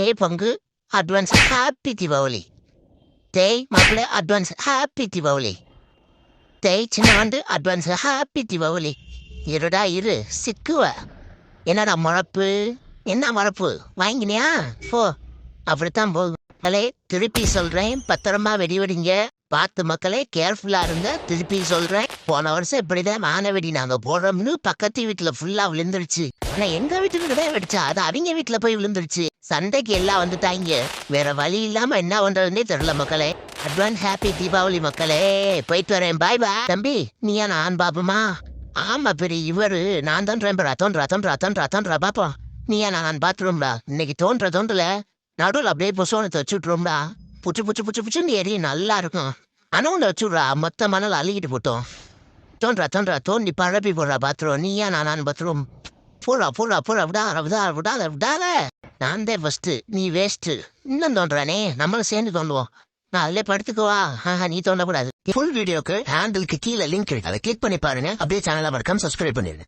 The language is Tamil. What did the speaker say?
டேய் பங்கு அட்வான்ஸ் ஹாப்பி தீபாவளி. டேய் மாப்பிள்ள அட்வான்ஸ் ஹாப்பி தீபாவளி. டேய் சின்ன வந்து அட்வான்ஸ் ஹாப்பி தீபாவளி. இருடா இரு சிக்குவ. என்னடா மழப்பு, என்ன மழப்பு வாங்கினியா? போ, அப்படித்தான் போகும் மக்களே. திருப்பி சொல்றேன், பத்திரமா வெடிவெடிங்க. பார்த்து மக்களே, கேர்ஃபுல்லா இருங்க. திருப்பி சொல்றேன், போன வருஷம் இப்படிதான் மான வெடி நாங்க போடுறோம்னு பக்கத்து வீட்டுல ஃபுல்லா விழுந்துருச்சு. ஆனா எங்க வீட்டுக்கு தான் வெடிச்சா, அது அவங்க வீட்டுல போய் விழுந்துருச்சு. சண்டைக்கு எல்லாம் வந்துட்டாங்க. வேற வழி இல்லாம என்ன பண்றதுன்னே தெரியல மக்களே. அட்வான்ஸ் ஹாப்பி தீபாவளி மக்களே. போயிட்டு வரேன், பாய் பாய். தம்பி நீயா நான் பாப்போமா? ஆமா பெரிய இவரு நான் தான் தோன்றா பாப்போம். நீயா நான் பாத்துரும்டா. இன்னைக்கு தோன்றல நடுவில் அப்படியே புசோனத்தை வச்சுட்ரும்டா. புச்சுன்னு ஏறி நல்லா இருக்கும். அனவுண்ட வச்சுடுறா, மொத்த மணல் அள்ளிக்கிட்டு போட்டோம். தோண்டி பழப்பி போடுறா பாத்ரூம். நீயா நான் பாத்ரூம். போடா விடாத. நான் தான் ஃபர்ஸ்ட், நீ வேஸ்ட். இன்னும் தோன்றானே, நம்மளும் சேர்ந்து தோண்டுவோம். நான் அதிலே படுத்துக்குவா. நீ தோண்டக்கூடாது. ஃபுல் வீடியோக்கு ஹேண்டிலுக்கு கீழே லிங்க் இருக்கு, அதை கிளிக் பண்ணி பாருங்க. அப்படியே சேனலை மறக்காம சப்ஸ்கிரைப் பண்ணிடுங்க.